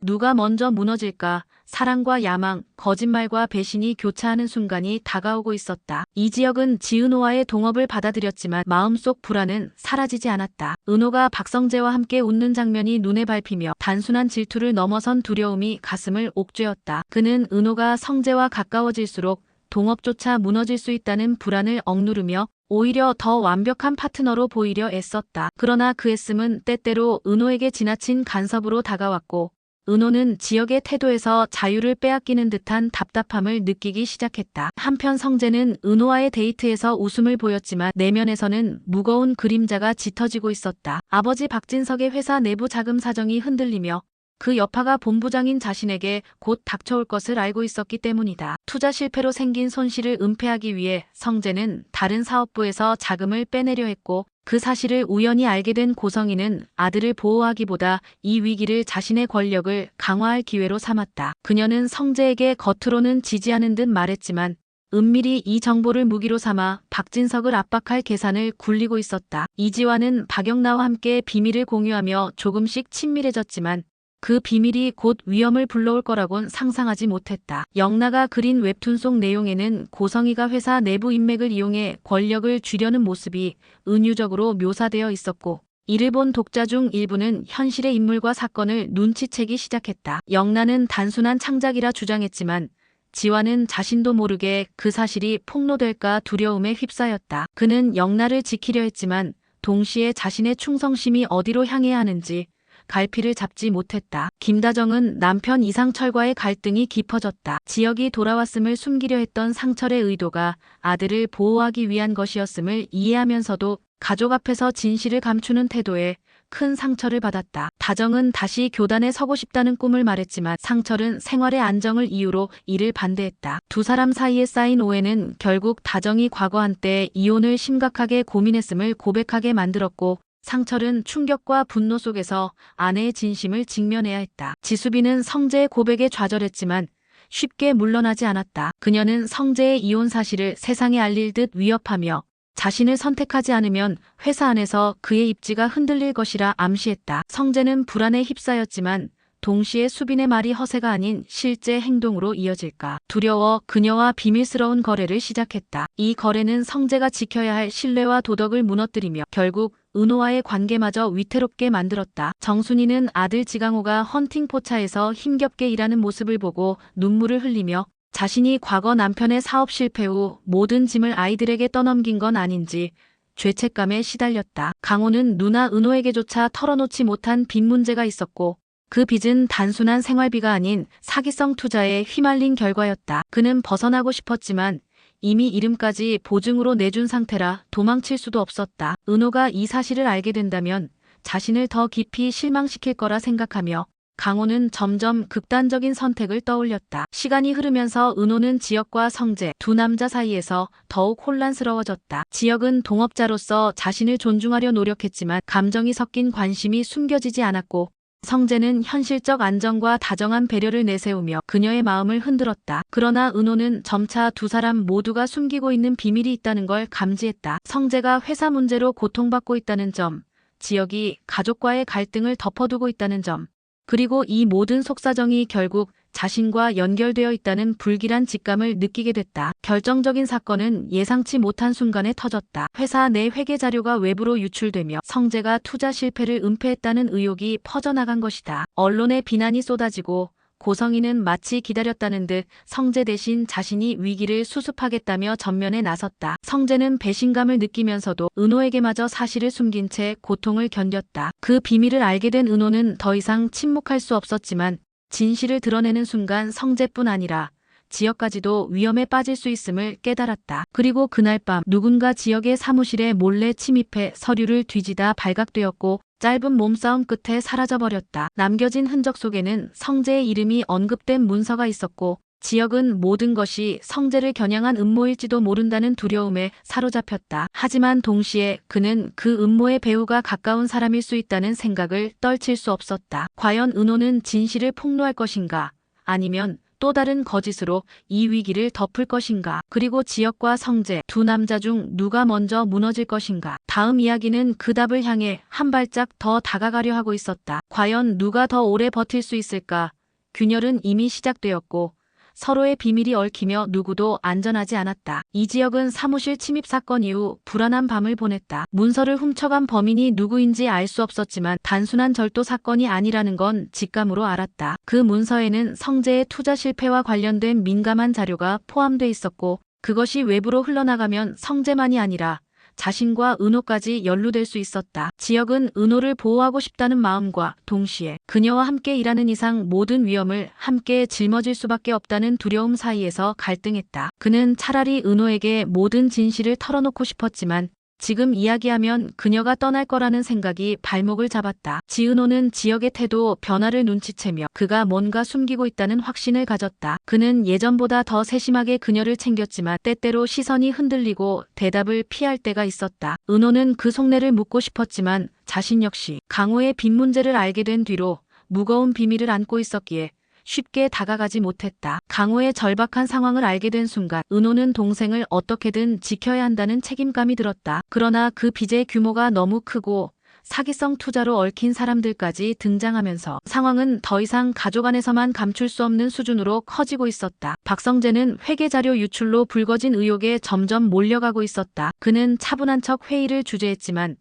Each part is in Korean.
누가 먼저 무너질까? 사랑과 야망, 거짓말과 배신이 교차하는 순간이 다가오고 있었다. 이지혁은 지은호와의 동업을 받아들였지만 마음속 불안은 사라지지 않았다. 은호가 박성재와 함께 웃는 장면이 눈에 밟히며 단순한 질투를 넘어선 두려움이 가슴을 옥죄었다. 그는 은호가 성재와 가까워질수록 동업조차 무너질 수 있다는 불안을 억누르며 오히려 더 완벽한 파트너로 보이려 애썼다. 그러나 그 애씀은 때때로 은호에게 지나친 간섭으로 다가왔고 은호는 지혁의 태도에서 자유를 빼앗기는 듯한 답답함을 느끼기 시작했다. 한편 성재는 은호와의 데이트에서 웃음을 보였지만 내면에서는 무거운 그림자가 짙어지고 있었다. 아버지 박진석의 회사 내부 자금 사정이 흔들리며 그 여파가 본부장인 자신에게 곧 닥쳐올 것을 알고 있었기 때문이다. 투자 실패로 생긴 손실을 은폐하기 위해 성재는 다른 사업부에서 자금을 빼내려 했고 그 사실을 우연히 알게 된 고성희는 아들을 보호하기보다 이 위기를 자신의 권력을 강화할 기회로 삼았다. 그녀는 성재에게 겉으로는 지지하는 듯 말했지만 은밀히 이 정보를 무기로 삼아 박진석을 압박할 계산을 굴리고 있었다. 이지화는 박영나와 함께 비밀을 공유하며 조금씩 친밀해졌지만 그 비밀이 곧 위험을 불러올 거라곤 상상하지 못했다. 영나가 그린 웹툰 속 내용에는 고성희가 회사 내부 인맥을 이용해 권력을 쥐려는 모습이 은유적으로 묘사되어 있었고 이를 본 독자 중 일부는 현실의 인물과 사건을 눈치채기 시작했다. 영나는 단순한 창작이라 주장했지만 지화는 자신도 모르게 그 사실이 폭로될까 두려움에 휩싸였다. 그는 영나를 지키려 했지만 동시에 자신의 충성심이 어디로 향해야 하는지 갈피를 잡지 못했다. 김다정은 남편 이상철과의 갈등이 깊어졌다. 지혁이 돌아왔음을 숨기려 했던 상철의 의도가 아들을 보호하기 위한 것이었음을 이해하면서도 가족 앞에서 진실을 감추는 태도에 큰 상처를 받았다. 다정은 다시 교단에 서고 싶다는 꿈을 말했지만 상철은 생활의 안정을 이유로 이를 반대했다. 두 사람 사이에 쌓인 오해는 결국 다정이 과거 한때 이혼을 심각하게 고민했음을 고백하게 만들었고 상철은 충격과 분노 속에서 아내의 진심을 직면해야 했다. 지수빈은 성재의 고백에 좌절했지만 쉽게 물러나지 않았다. 그녀는 성재의 이혼 사실을 세상에 알릴 듯 위협하며 자신을 선택하지 않으면 회사 안에서 그의 입지가 흔들릴 것이라 암시했다. 성재는 불안에 휩싸였지만 동시에 수빈의 말이 허세가 아닌 실제 행동으로 이어질까 두려워 그녀와 비밀스러운 거래를 시작했다. 이 거래는 성재가 지켜야 할 신뢰와 도덕을 무너뜨리며 결국 은호와의 관계마저 위태롭게 만들었다. 정순이는 아들 지강호가 헌팅 포차에서 힘겹게 일하는 모습을 보고 눈물을 흘리며 자신이 과거 남편의 사업 실패 후 모든 짐을 아이들에게 떠넘긴 건 아닌지 죄책감에 시달렸다. 강호는 누나 은호에게조차 털어놓지 못한 빚 문제가 있었고 그 빚은 단순한 생활비가 아닌 사기성 투자에 휘말린 결과였다. 그는 벗어나고 싶었지만 이미 이름까지 보증으로 내준 상태라 도망칠 수도 없었다. 은호가 이 사실을 알게 된다면 자신을 더 깊이 실망시킬 거라 생각하며 강호는 점점 극단적인 선택을 떠올렸다. 시간이 흐르면서 은호는 지혁과 성재 두 남자 사이에서 더욱 혼란스러워졌다. 지혁은 동업자로서 자신을 존중하려 노력했지만 감정이 섞인 관심이 숨겨지지 않았고 성재는 현실적 안정과 다정한 배려를 내세우며 그녀의 마음을 흔들었다. 그러나 은호는 점차 두 사람 모두가 숨기고 있는 비밀이 있다는 걸 감지했다. 성재가 회사 문제로 고통받고 있다는 점, 지혁이 가족과의 갈등을 덮어두고 있다는 점, 그리고 이 모든 속사정이 결국 자신과 연결되어 있다는 불길한 직감을 느끼게 됐다. 결정적인 사건은 예상치 못한 순간에 터졌다. 회사 내 회계 자료가 외부로 유출되며 성재가 투자 실패를 은폐했다는 의혹이 퍼져나간 것이다. 언론의 비난이 쏟아지고 고성희는 마치 기다렸다는 듯 성재 대신 자신이 위기를 수습하겠다며 전면에 나섰다. 성재는 배신감을 느끼면서도 은호에게마저 사실을 숨긴 채 고통을 견뎠다. 그 비밀을 알게 된 은호는 더 이상 침묵할 수 없었지만 진실을 드러내는 순간 성재뿐 아니라 지혁까지도 위험에 빠질 수 있음을 깨달았다. 그리고 그날 밤 누군가 지혁의 사무실에 몰래 침입해 서류를 뒤지다 발각되었고 짧은 몸싸움 끝에 사라져버렸다. 남겨진 흔적 속에는 성재의 이름이 언급된 문서가 있었고 지혁은 모든 것이 성재를 겨냥한 음모일지도 모른다는 두려움에 사로잡혔다. 하지만 동시에 그는 그 음모의 배후가 가까운 사람일 수 있다는 생각을 떨칠 수 없었다. 과연 은호는 진실을 폭로할 것인가? 아니면 또 다른 거짓으로 이 위기를 덮을 것인가? 그리고 지혁과 성재 두 남자 중 누가 먼저 무너질 것인가? 다음 이야기는 그 답을 향해 한 발짝 더 다가가려 하고 있었다. 과연 누가 더 오래 버틸 수 있을까? 균열은 이미 시작되었고 서로의 비밀이 얽히며 누구도 안전하지 않았다. 이 지역은 사무실 침입 사건 이후 불안한 밤을 보냈다. 문서를 훔쳐간 범인이 누구인지 알 수 없었지만 단순한 절도 사건이 아니라는 건 직감으로 알았다. 그 문서에는 성재의 투자 실패와 관련된 민감한 자료가 포함돼 있었고 그것이 외부로 흘러나가면 성재만이 아니라 자신과 은호까지 연루될 수 있었다. 지역은 은호를 보호하고 싶다는 마음과 동시에 그녀와 함께 일하는 이상 모든 위험을 함께 짊어질 수밖에 없다는 두려움 사이에서 갈등했다. 그는 차라리 은호에게 모든 진실을 털어놓고 싶었지만 지금 이야기하면 그녀가 떠날 거라는 생각이 발목을 잡았다. 지은호는 지역의 태도 변화를 눈치채며 그가 뭔가 숨기고 있다는 확신을 가졌다. 그는 예전보다 더 세심하게 그녀를 챙겼지만 때때로 시선이 흔들리고 대답을 피할 때가 있었다. 은호는 그 속내를 묻고 싶었지만 자신 역시 강호의 빚 문제를 알게 된 뒤로 무거운 비밀을 안고 있었기에 쉽게 다가가지 못했다. 강호의 절박한 상황을 알게 된 순간 은호는 동생을 어떻게든 지켜야 한다는 책임감이 들었다. 그러나 그 빚의 규모가 너무 크고 사기성 투자로 얽힌 사람들까지 등장하면서 상황은 더 이상 가족 안에서만 감출 수 없는 수준으로 커지고 있었다. 박성재는 회계자료 유출로 불거진 의혹에 점점 몰려가고 있었다. 그는 차분한 척 회의를 주재했지만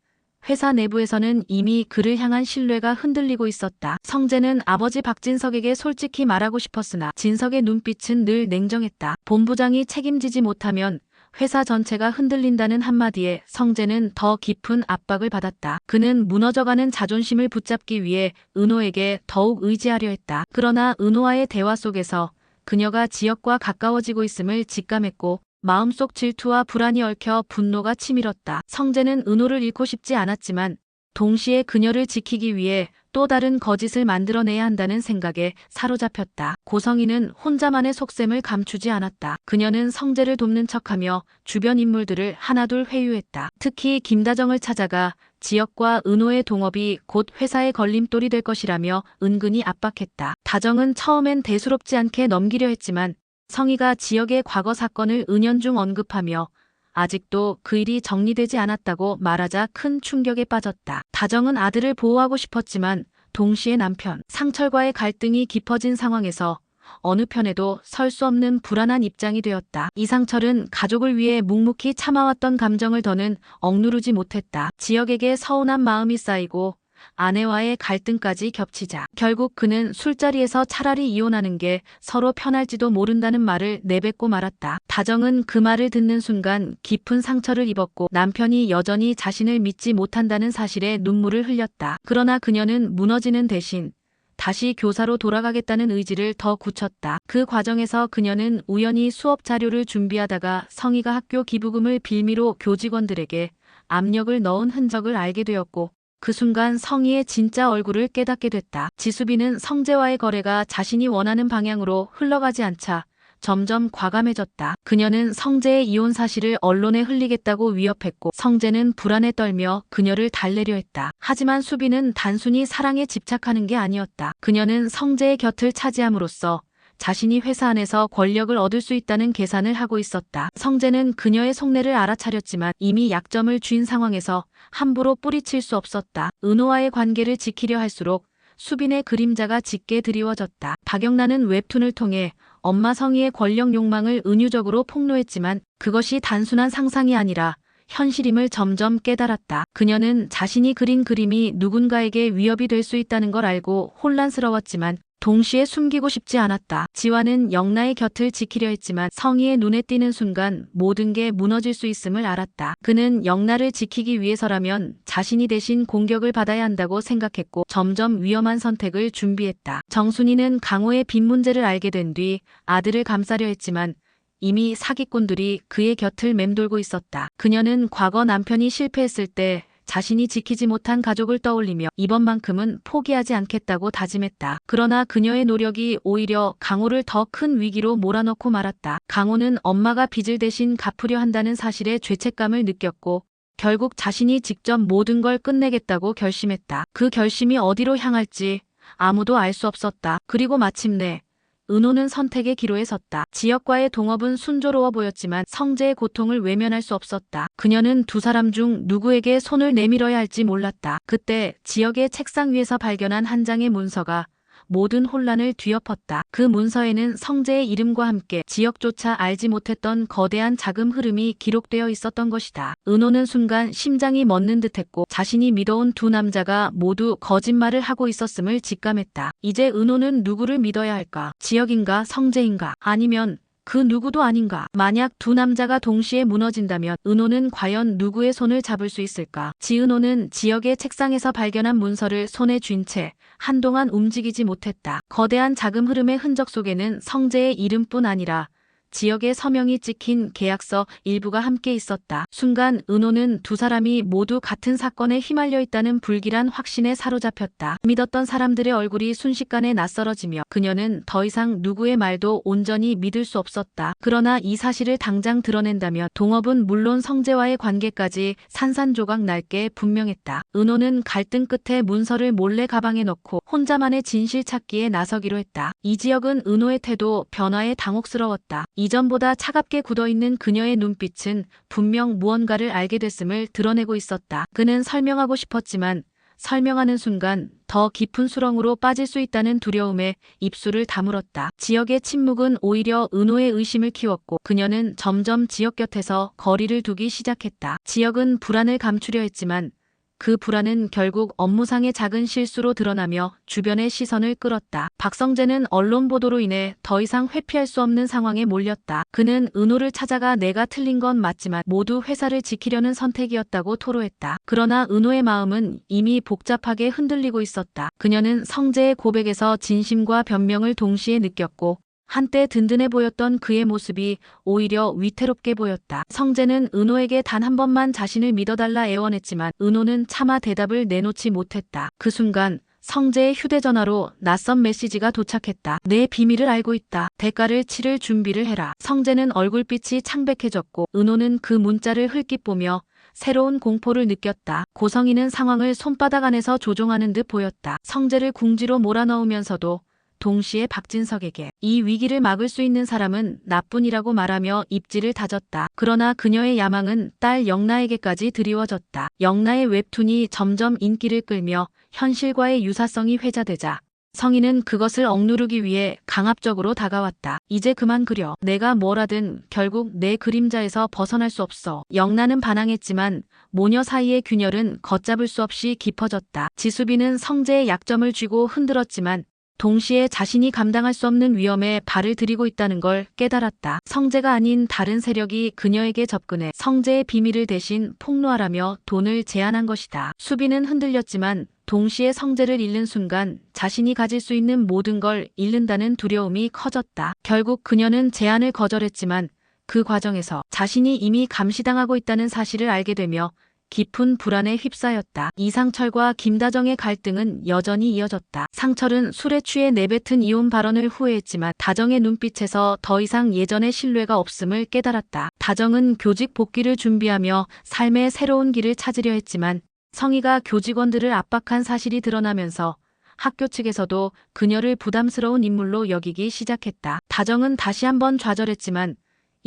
회사 내부에서는 이미 그를 향한 신뢰가 흔들리고 있었다. 성재는 아버지 박진석에게 솔직히 말하고 싶었으나 진석의 눈빛은 늘 냉정했다. 본부장이 책임지지 못하면 회사 전체가 흔들린다는 한마디에 성재는 더 깊은 압박을 받았다. 그는 무너져가는 자존심을 붙잡기 위해 은호에게 더욱 의지하려 했다. 그러나 은호와의 대화 속에서 그녀가 지역과 가까워지고 있음을 직감했고 마음속 질투와 불안이 얽혀 분노가 치밀었다. 성재는 은호를 잃고 싶지 않았지만 동시에 그녀를 지키기 위해 또 다른 거짓을 만들어내야 한다는 생각에 사로잡혔다. 고성희는 혼자만의 속셈을 감추지 않았다. 그녀는 성재를 돕는 척하며 주변 인물들을 하나둘 회유했다. 특히 김다정을 찾아가 지역과 은호의 동업이 곧 회사의 걸림돌이 될 것이라며 은근히 압박했다. 다정은 처음엔 대수롭지 않게 넘기려 했지만 성희가 지역의 과거 사건을 은연중 언급하며 아직도 그 일이 정리되지 않았다고 말하자 큰 충격에 빠졌다. 다정은 아들을 보호하고 싶었지만 동시에 남편 상철과의 갈등이 깊어진 상황에서 어느 편에도 설 수 없는 불안한 입장이 되었다. 이상철은 가족을 위해 묵묵히 참아왔던 감정을 더는 억누르지 못했다. 지역에게 서운한 마음이 쌓이고 아내와의 갈등까지 겹치자 결국 그는 술자리에서 차라리 이혼하는 게 서로 편할지도 모른다는 말을 내뱉고 말았다. 다정은 그 말을 듣는 순간 깊은 상처를 입었고 남편이 여전히 자신을 믿지 못한다는 사실에 눈물을 흘렸다. 그러나 그녀는 무너지는 대신 다시 교사로 돌아가겠다는 의지를 더 굳혔다. 그 과정에서 그녀는 우연히 수업 자료를 준비하다가 성희가 학교 기부금을 빌미로 교직원들에게 압력을 넣은 흔적을 알게 되었고 그 순간 성희의 진짜 얼굴을 깨닫게 됐다. 지수빈은 성재와의 거래가 자신이 원하는 방향으로 흘러가지 않자 점점 과감해졌다. 그녀는 성재의 이혼 사실을 언론에 흘리겠다고 위협했고 성재는 불안에 떨며 그녀를 달래려 했다. 하지만 수빈은 단순히 사랑에 집착하는 게 아니었다. 그녀는 성재의 곁을 차지함으로써 자신이 회사 안에서 권력을 얻을 수 있다는 계산을 하고 있었다. 성재는 그녀의 속내를 알아차렸지만 이미 약점을 쥔 상황에서 함부로 뿌리칠 수 없었다. 은호와의 관계를 지키려 할수록 수빈의 그림자가 짙게 드리워졌다. 박영란은 웹툰을 통해 엄마 성희의 권력 욕망을 은유적으로 폭로했지만 그것이 단순한 상상이 아니라 현실임을 점점 깨달았다. 그녀는 자신이 그린 그림이 누군가에게 위협이 될 수 있다는 걸 알고 혼란스러웠지만 동시에 숨기고 싶지 않았다. 지화는 영나의 곁을 지키려 했지만 성희의 눈에 띄는 순간 모든 게 무너질 수 있음을 알았다. 그는 영나를 지키기 위해서라면 자신이 대신 공격을 받아야 한다고 생각했고 점점 위험한 선택을 준비했다. 정순이는 강호의 빚 문제를 알게 된 뒤 아들을 감싸려 했지만 이미 사기꾼들이 그의 곁을 맴돌고 있었다. 그녀는 과거 남편이 실패했을 때 자신이 지키지 못한 가족을 떠올리며 이번만큼은 포기하지 않겠다고 다짐했다. 그러나 그녀의 노력이 오히려 강호를 더 큰 위기로 몰아넣고 말았다. 강호는 엄마가 빚을 대신 갚으려 한다는 사실에 죄책감을 느꼈고 결국 자신이 직접 모든 걸 끝내겠다고 결심했다. 그 결심이 어디로 향할지 아무도 알 수 없었다. 그리고 마침내 은호는 선택의 기로에 섰다. 지역과의 동업은 순조로워 보였지만 성재의 고통을 외면할 수 없었다. 그녀는 두 사람 중 누구에게 손을 내밀어야 할지 몰랐다. 그때 지역의 책상 위에서 발견한 한 장의 문서가 모든 혼란을 뒤엎었다. 그 문서에는 성재의 이름과 함께 지역조차 알지 못했던 거대한 자금 흐름이 기록되어 있었던 것이다. 은호는 순간 심장이 멎는 듯했고 자신이 믿어온 두 남자가 모두 거짓말을 하고 있었음을 직감했다. 이제 은호는 누구를 믿어야 할까? 지역인가? 성재인가? 아니면 그 누구도 아닌가? 만약 두 남자가 동시에 무너진다면 은호는 과연 누구의 손을 잡을 수 있을까? 지은호는 지역의 책상에서 발견한 문서를 손에 쥔 채 한동안 움직이지 못했다. 거대한 자금 흐름의 흔적 속에는 성재의 이름뿐 아니라 지역의 서명이 찍힌 계약서 일부가 함께 있었다. 순간 은호는 두 사람이 모두 같은 사건에 휘말려 있다는 불길한 확신에 사로잡혔다. 믿었던 사람들의 얼굴이 순식간에 낯설어지며 그녀는 더 이상 누구의 말도 온전히 믿을 수 없었다. 그러나 이 사실을 당장 드러낸다면 동업은 물론 성재와의 관계까지 산산조각 날 게 분명했다. 은호는 갈등 끝에 문서를 몰래 가방에 넣고 혼자만의 진실 찾기에 나서기로 했다. 이지역은 은호의 태도 변화에 당혹스러웠다. 이전보다 차갑게 굳어있는 그녀의 눈빛은 분명 무언가를 알게 됐음을 드러내고 있었다. 그는 설명하고 싶었지만 설명하는 순간 더 깊은 수렁으로 빠질 수 있다는 두려움에 입술을 다물었다. 지역의 침묵은 오히려 은호의 의심을 키웠고 그녀는 점점 지역 곁에서 거리를 두기 시작했다. 지역은 불안을 감추려 했지만 그 불안은 결국 업무상의 작은 실수로 드러나며 주변의 시선을 끌었다. 박성재는 언론 보도로 인해 더 이상 회피할 수 없는 상황에 몰렸다. 그는 은호를 찾아가 내가 틀린 건 맞지만 모두 회사를 지키려는 선택이었다고 토로했다. 그러나 은호의 마음은 이미 복잡하게 흔들리고 있었다. 그녀는 성재의 고백에서 진심과 변명을 동시에 느꼈고 한때 든든해 보였던 그의 모습이 오히려 위태롭게 보였다. 성재는 은호에게 단 한 번만 자신을 믿어달라 애원했지만 은호는 차마 대답을 내놓지 못했다. 그 순간 성재의 휴대전화로 낯선 메시지가 도착했다. 내 비밀을 알고 있다. 대가를 치를 준비를 해라. 성재는 얼굴빛이 창백해졌고 은호는 그 문자를 흘낏 보며 새로운 공포를 느꼈다. 고성이는 상황을 손바닥 안에서 조종하는 듯 보였다. 성재를 궁지로 몰아넣으면서도 동시에 박진석에게 이 위기를 막을 수 있는 사람은 나뿐이라고 말하며 입지를 다졌다. 그러나 그녀의 야망은 딸 영나에게까지 드리워졌다. 영나의 웹툰이 점점 인기를 끌며 현실과의 유사성이 회자되자 성인은 그것을 억누르기 위해 강압적으로 다가왔다. 이제 그만 그려. 내가 뭘 하든 결국 내 그림자에서 벗어날 수 없어. 영나는 반항했지만 모녀 사이의 균열은 걷잡을 수 없이 깊어졌다. 지수빈은 성재의 약점을 쥐고 흔들었지만 동시에 자신이 감당할 수 없는 위험에 발을 들이고 있다는 걸 깨달았다. 성재가 아닌 다른 세력이 그녀에게 접근해 성재의 비밀을 대신 폭로하라며 돈을 제안한 것이다. 수빈은 흔들렸지만 동시에 성재를 잃는 순간 자신이 가질 수 있는 모든 걸 잃는다는 두려움이 커졌다. 결국 그녀는 제안을 거절했지만 그 과정에서 자신이 이미 감시당하고 있다는 사실을 알게 되며 깊은 불안에 휩싸였다. 이상철과 김다정의 갈등은 여전히 이어졌다. 상철은 술에 취해 내뱉은 이혼 발언을 후회했지만 다정의 눈빛에서 더 이상 예전의 신뢰가 없음을 깨달았다. 다정은 교직 복귀를 준비하며 삶의 새로운 길을 찾으려 했지만 성희가 교직원들을 압박한 사실이 드러나면서 학교 측에서도 그녀를 부담스러운 인물로 여기기 시작했다. 다정은 다시 한번 좌절했지만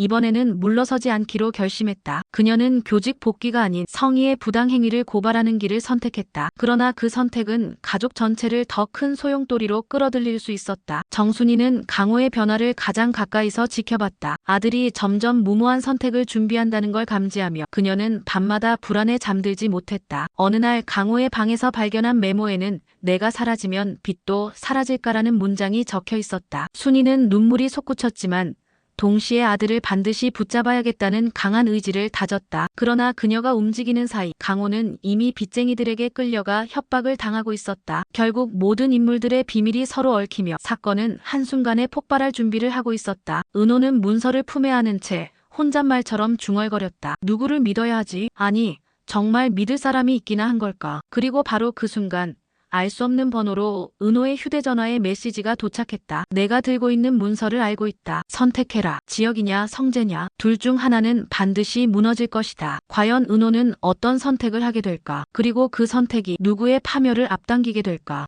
이번에는 물러서지 않기로 결심했다. 그녀는 교직 복귀가 아닌 성희의 부당행위를 고발하는 길을 선택했다. 그러나 그 선택은 가족 전체를 더 큰 소용돌이로 끌어들일 수 있었다. 정순이는 강호의 변화를 가장 가까이서 지켜봤다. 아들이 점점 무모한 선택을 준비한다는 걸 감지하며 그녀는 밤마다 불안에 잠들지 못했다. 어느 날 강호의 방에서 발견한 메모에는 내가 사라지면 빚도 사라질까라는 문장이 적혀 있었다. 순이는 눈물이 솟구쳤지만 동시에 아들을 반드시 붙잡아야겠다는 강한 의지를 다졌다. 그러나 그녀가 움직이는 사이 강호는 이미 빚쟁이들에게 끌려가 협박을 당하고 있었다. 결국 모든 인물들의 비밀이 서로 얽히며 사건은 한순간에 폭발할 준비를 하고 있었다. 은호는 문서를 품에 안은 채 혼잣말처럼 중얼거렸다. 누구를 믿어야 하지? 아니, 정말 믿을 사람이 있기나 한 걸까? 그리고 바로 그 순간 알 수 없는 번호로 은호의 휴대전화에 메시지가 도착했다. 내가 들고 있는 문서를 알고 있다. 선택해라. 지역이냐 성재냐. 둘 중 하나는 반드시 무너질 것이다. 과연 은호는 어떤 선택을 하게 될까? 그리고 그 선택이 누구의 파멸을 앞당기게 될까?